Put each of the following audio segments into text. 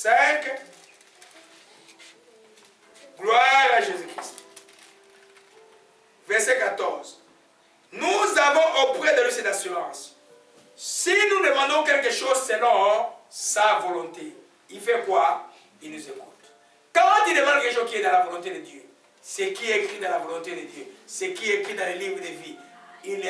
5. Gloire à Jésus-Christ. Verset 14. Nous avons auprès de lui cette assurance. Si nous demandons quelque chose selon sa volonté, il fait quoi? Il nous écoute. Quand il demande quelque chose qui est dans la volonté de Dieu, ce qui est écrit dans la volonté de Dieu, ce qui est écrit dans les livres de vie, il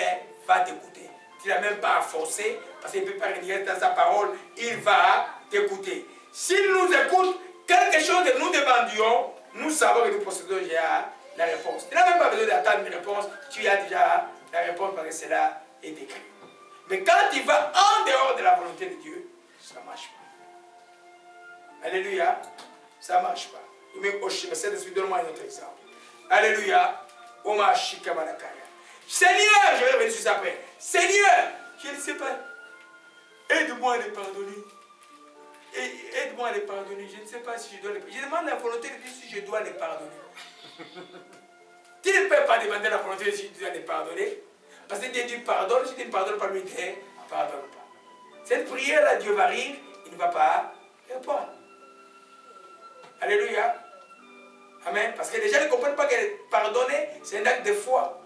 va t'écouter. Tu n'as même pas à forcer, parce qu'il ne peut pas renier dans sa parole, il va t'écouter. S'il nous écoute, quelque chose que nous demandions, nous savons que nous possédons déjà la réponse. Tu n'as même pas besoin d'attendre une réponse, tu as déjà la réponse parce que cela est écrit. Mais quand tu vas en dehors de la volonté de Dieu, ça ne marche pas. Alléluia, ça ne marche pas. Donne-moi un autre exemple. Alléluia. Seigneur, je vais revenir sur ça après. Seigneur, je ne sais pas. Aide-moi à les pardonner. Aide-moi à les pardonner. Je ne sais pas si je dois les pardonner. Je demande la volonté de Dieu si je dois les pardonner. Tu ne peux pas demander la volonté de Dieu si tu dois les pardonner. Parce que Dieu dit pardonne. Si tu ne pardonnes pas, lui dit pardonne pas. Cette prière-là, Dieu va rire. Il ne va pas répondre. Alléluia. Amen. Parce que les gens ne comprennent pas que pardonner, c'est un acte de foi.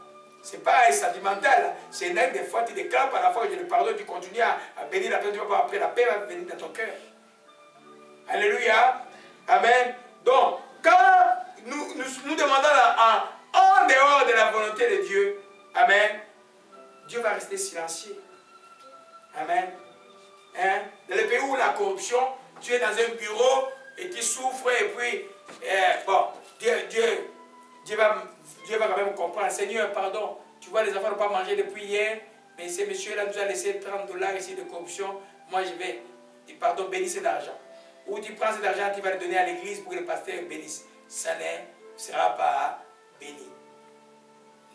Ce n'est pas sentimental. C'est un acte de foi. Tu déclares par la foi que je le pardonne. Tu continues à bénir la paix. Tu vas pas après la paix va venir dans ton cœur. Alléluia. Amen. Donc, quand nous demandons en dehors de la volonté de Dieu, amen, Dieu va rester silencieux. Amen. Hein? Dans les pays où la corruption, tu es dans un bureau et tu souffres et puis, bon, Dieu va quand même comprendre. Seigneur, pardon, tu vois, les enfants n'ont pas mangé depuis hier, mais ce monsieur-là nous a laissé 30 $ ici de corruption. Moi, je vais, pardon, bénir cet argent. Ou tu prends cet argent, tu vas le donner à l'église pour que le pasteur bénisse. Ça ne sera pas béni.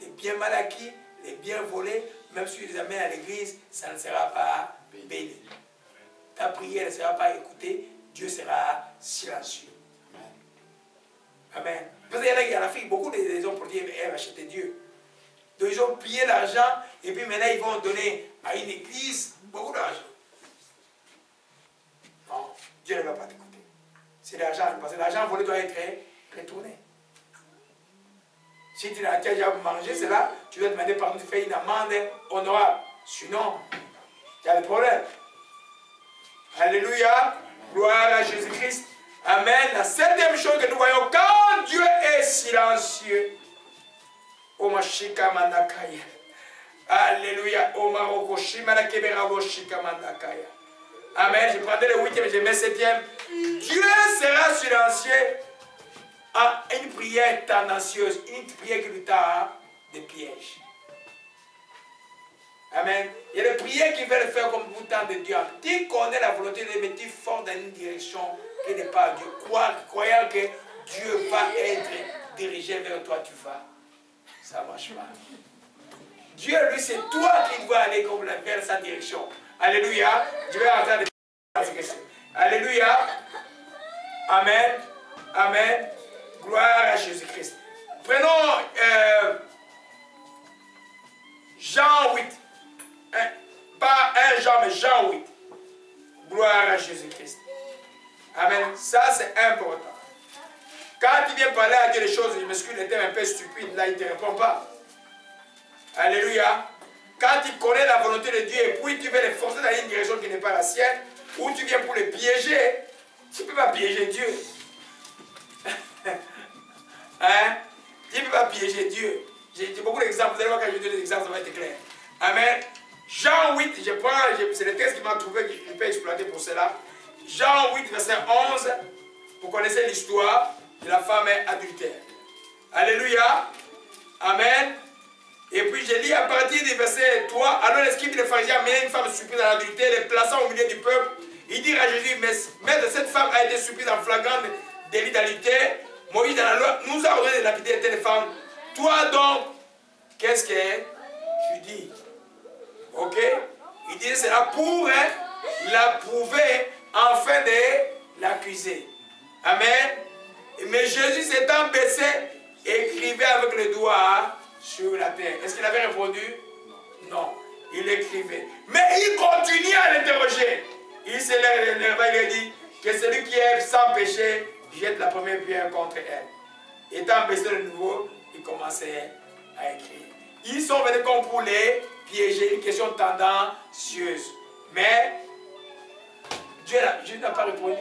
Les biens mal acquis, les biens volés, même si tu les amènes à l'église, ça ne sera pas béni. Ta prière ne sera pas écoutée, Dieu sera silencieux. Amen. Parce qu'il y a la fille, beaucoup de raisons pour dire qu'elle va acheter Dieu. Donc ils ont pillé l'argent et puis maintenant ils vont donner à une église beaucoup d'argent. Non, Dieu ne va pas t'écouter. C'est l'argent, parce que l'argent volé doit être retourné. Si tu as déjà mangé cela, tu dois demander pardon, tu fais une amende honorable. Sinon, il y a des problèmes. Alléluia. Gloire à Jésus-Christ. Amen. La septième chose que nous voyons, quand Dieu est silencieux, alléluia. Amen. Je prendrai le huitième et je mets le septième. Dieu sera silencieux à une prière tendancieuse, une prière qui lui t'a des pièges. Amen. Il y a des prières qui veulent faire comme vous tant de Dieu. Tu connais la volonté de mettre fort dans une direction qui n'est pas Dieu. Croyant que Dieu va être dirigé vers toi, tu vas. Ça ne marche pas. Dieu, lui, c'est toi qui dois aller comme vers sa direction. Alléluia. Je vais entrer dans cette question. Alléluia. Amen. Amen. Gloire à Jésus-Christ. Prenons Jean 8. Pas 1 Jean, mais Jean 8. Gloire à Jésus-Christ. Amen. Ça, c'est important. Quand tu viens parler à Dieu des choses, je m'excuse, il était un peu stupide, là, il ne te répond pas. Alléluia. Quand tu connais la volonté de Dieu et puis tu veux les forcer dans une direction qui n'est pas la sienne, ou tu viens pour les piéger, tu ne peux pas piéger Dieu. Hein? Tu ne peux pas piéger Dieu. J'ai beaucoup d'exemples, vous allez voir quand je vais donner des exemples, ça va être clair. Amen. Jean 8, c'est le texte qui m'a trouvé, que je peux exploiter pour cela. Jean 8, verset 11, vous connaissez l'histoire de la femme adultère. Alléluia. Amen. Et puis je lis à partir du verset 3, alors les scribes et les pharisiens amenaient une femme surprise à l'adultère, les plaçant au milieu du peuple. Ils dirent à Jésus, mais cette femme a été surprise en flagrant délit d'adultère. Moïse dans la loi nous a ordonné de lapider telle femme. Toi donc, qu'est-ce que tu dis? Ok? Il dit cela pour l'approuver afin de l'accuser. Amen. Mais Jésus s'étant baissé, écrivait avec le doigt sur la terre. Est-ce qu'il avait répondu? Non. Il écrivait. Mais il continuait à l'interroger. Il s'est levé, il a dit, que celui qui est sans péché jette la première pierre contre elle. Étant blessé de nouveau, il commençait à écrire. Ils sont venus comme pour les piéger, une question tendancieuse. Mais Dieu n'a pas répondu.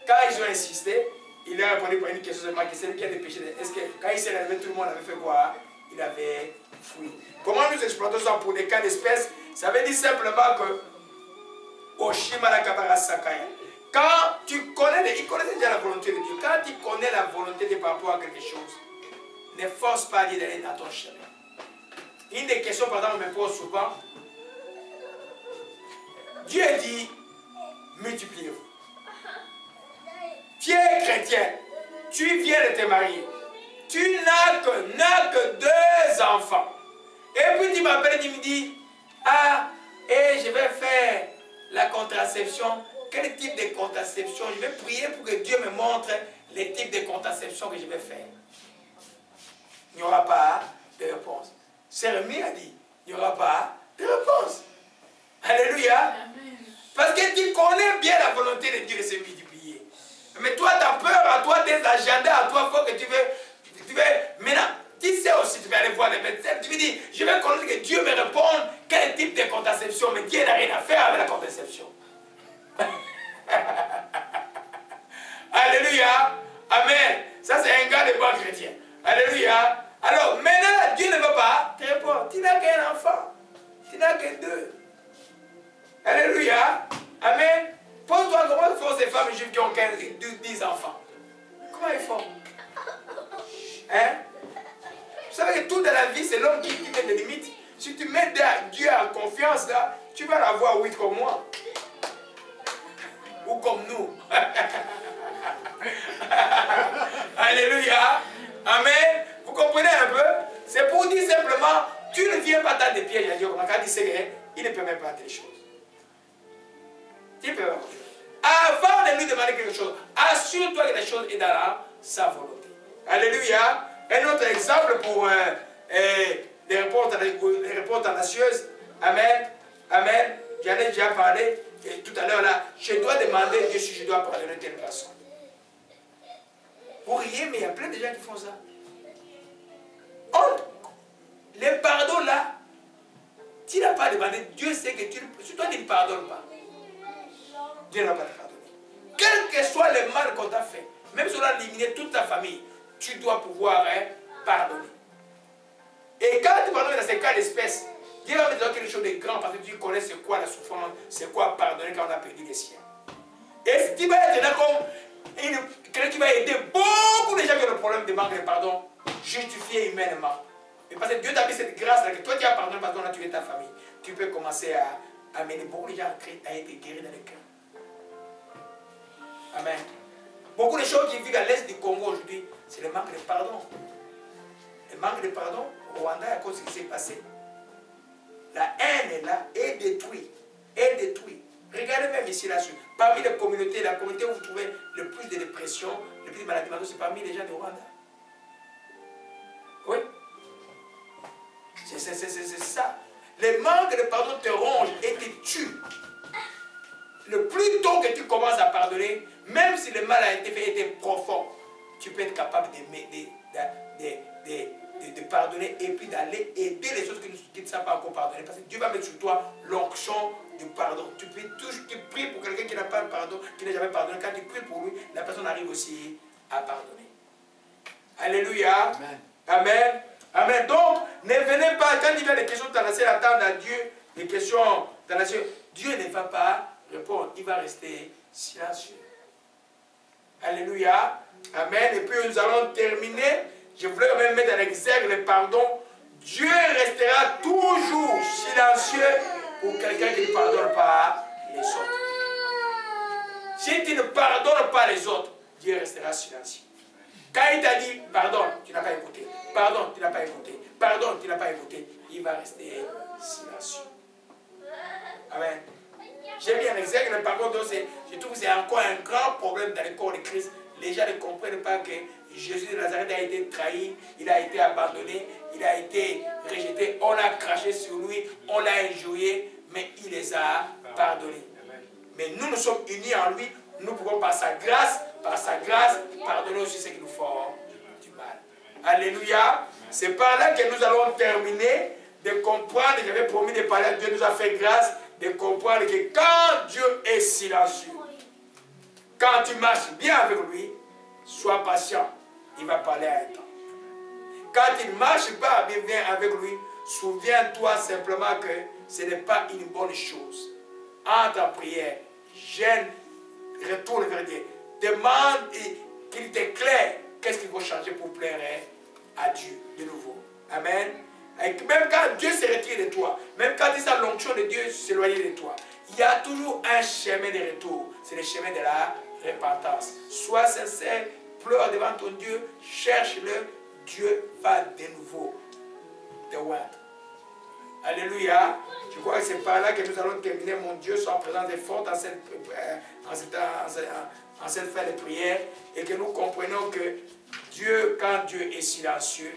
Quand ils ont insisté, il leur a répondu pour une question seulement, que celui qui a des péchés. Est-ce que quand il s'est levé, tout le monde avait fait quoi? Il avait fui. Comment nous exploitons ça pour des cas d'espèce? Ça veut dire simplement que quand tu connais, il connaissait déjà la volonté de Dieu. Quand tu connais la volonté de Dieu par rapport à quelque chose, ne force pas Dieu d'aller dans ton chemin. Une des questions, par exemple, me pose souvent. Dieu dit, multipliez-vous. Tu es chrétien, tu viens de te marier, tu n'as que 2 enfants. Et puis tu m'appelles et tu me dis, ah, et je vais faire la contraception. Quel type de contraception? Je vais prier pour que Dieu me montre les types de contraception que je vais faire. Il n'y aura pas de réponse. Jérémie a dit, il n'y aura pas de réponse. Alléluia. Amen. Parce que tu connais bien la volonté de Dieu de se multiplier. Mais toi, tu as peur à toi, tes agendas à toi, faut que tu veux. Maintenant, tu sais aussi, tu vas aller voir les médecins. Tu veux dire, je vais connaître que Dieu me réponde quel type de contraception. Mais Dieu n'a rien à faire avec la contraception. Alléluia. Amen. Ça, c'est un gars de bon chrétien. Alléluia. Alors, maintenant, Dieu ne veut pas te répondre. Tu n'as qu'un enfant. Tu n'as que 2. Alléluia. Amen. Pose-toi comment font ces femmes juives qui ont 10 enfants. Comment ils font? Hein? Vous savez que tout dans la vie, c'est l'homme qui met des limites. Si tu mets Dieu en confiance, là, tu vas l'avoir 8 comme moi. Ou comme nous. Alléluia. Amen. Vous comprenez un peu? C'est pour dire simplement, tu ne viens pas dans des pièges à Dieu. Quand il sait qu'il ne peut même pas des choses. Tu peux pas. Avant de lui demander quelque chose, assure-toi que la chose est dans sa volonté. Alléluia. Un autre exemple pour les réponses tendancieuses. Amen. Amen. J'en ai déjà parlé tout à l'heure là. Je dois demander à Dieu si je dois pardonner telle personne. Pour rien, mais il y a plein de gens qui font ça. Les pardons là, tu n'as pas demandé. Dieu sait que si toi tu ne pardonnes pas, Dieu ne va pas te pardonner. Quel que soit le mal qu'on t'a fait, même si on a éliminé toute ta famille, tu dois pouvoir pardonner. Et quand tu pardonnes dans ces cas d'espèce, Dieu va te dire quelque chose de grand parce que tu connais c'est quoi la souffrance, c'est quoi pardonner quand on a perdu les siens. Et tu vas être là comme quelqu'un qui va aider beaucoup de gens qui ont le problème de manque de pardon, justifié humainement. Et parce que Dieu t'a mis cette grâce-là, que toi tu as pardonné parce qu'on a tué ta famille, tu peux commencer à amener beaucoup de gens à être guéris dans le cœur. Amen. Beaucoup de choses qui vivent à l'est du Congo aujourd'hui, c'est le manque de pardon. Le manque de pardon au Rwanda à cause de ce qui s'est passé. La haine est là et détruit. Et détruit. Regardez même ici là-dessus. Parmi les communautés, la communauté où vous trouvez le plus de dépression, le plus de maladies mentales, c'est parmi les gens du Rwanda. Oui. C'est ça. Le manque de pardon te ronge et te tue. Le plus tôt que tu commences à pardonner, même si le mal a été fait, était profond, tu peux être capable de pardonner et puis d'aller aider les autres qui ne savent pas encore pardonner. Parce que Dieu va mettre sur toi l'onction du pardon. Tu pries pour quelqu'un qui n'a pas de pardon, qui n'a jamais pardonné. Quand tu pries pour lui, la personne arrive aussi à pardonner. Alléluia. Amen. Amen. Amen. Donc, ne venez pas, quand il y a des questions tendancieuses, attendre à Dieu, des questions tendancieuses, Dieu ne va pas répondre, il va rester silencieux. Alléluia. Amen. Et puis nous allons terminer. Je voulais quand même mettre en exergue le pardon. Dieu restera toujours silencieux pour quelqu'un qui ne pardonne pas les autres. Si tu ne pardonnes pas les autres, Dieu restera silencieux. Quand il t'a dit pardon, tu n'as pas écouté. Pardon, tu n'as pas écouté. Pardon, tu n'as pas écouté. Il va rester silencieux. Amen. J'ai mis en exergue le pardon, donc je trouve que c'est encore un grand problème dans le corps de Christ. Les gens ne comprennent pas que Jésus de Nazareth a été trahi, il a été abandonné, il a été rejeté, on a craché sur lui, on l'a injurié, mais il les a pardonnés. Mais nous sommes unis en lui, nous pouvons par sa grâce, pardonner aussi ceux qui nous font du mal. Alléluia. C'est par là que nous allons terminer de comprendre, j'avais promis de parler, Dieu nous a fait grâce de comprendre que quand Dieu est silencieux, quand tu marches bien avec lui, sois patient, il va parler à un temps. Quand il ne marche pas bien avec lui, souviens-toi simplement que ce n'est pas une bonne chose. Entre en prière, gêne, retourne vers Dieu. Demande qu'il t'éclaire qu'est-ce qu'il faut changer pour plaire à Dieu de nouveau. Amen. Et même quand Dieu se retire de toi, même quand il a l'onction de Dieu s'éloigner de toi, il y a toujours un chemin de retour. C'est le chemin de la repentance. Sois sincère, pleure devant ton Dieu, cherche-le. Dieu va de nouveau te oindre. Alléluia. Je crois que c'est par là que nous allons terminer. Mon Dieu soit en présence et forte en cette fin de prière. Et que nous comprenons que Dieu, quand Dieu est silencieux,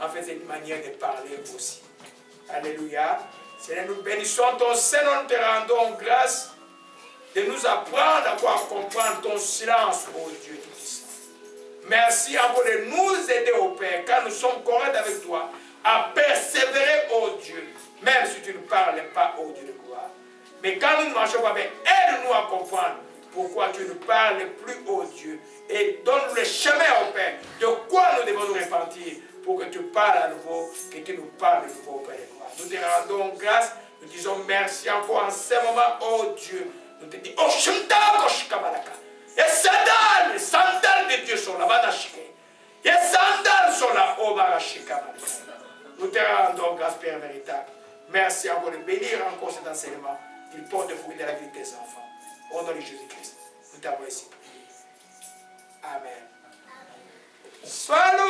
en fait, c'est une manière de parler aussi. Alléluia. Seigneur, nous bénissons ton Seigneur, nous te rendons grâce de nous apprendre à comprendre ton silence, ô Dieu Tout-Puissant. Merci encore de nous aider, ô Père, quand nous sommes corrects avec toi, à persévérer, ô Dieu, même si tu ne parles pas, ô Dieu de gloire. Mais quand nous ne marchons pas bien, aide-nous à comprendre pourquoi tu ne parles plus, ô Dieu, et donne-nous le chemin, ô Père, de quoi nous devons nous repentir, pour que tu parles à nouveau, que tu nous parles de nouveau, Père de gloire. Nous te rendons grâce, nous disons merci encore en ce moment, ô Dieu. Nous te disons, oh, les sandales de Dieu sont là-bas, les sandales sont là, oh, nous te rendons grâce, Père véritable. Merci encore de bénir encore cet enseignement, qu'il porte le fruit de la vie de tes enfants. Au nom de Jésus-Christ, nous t'avons ici. Amen. Sois loué.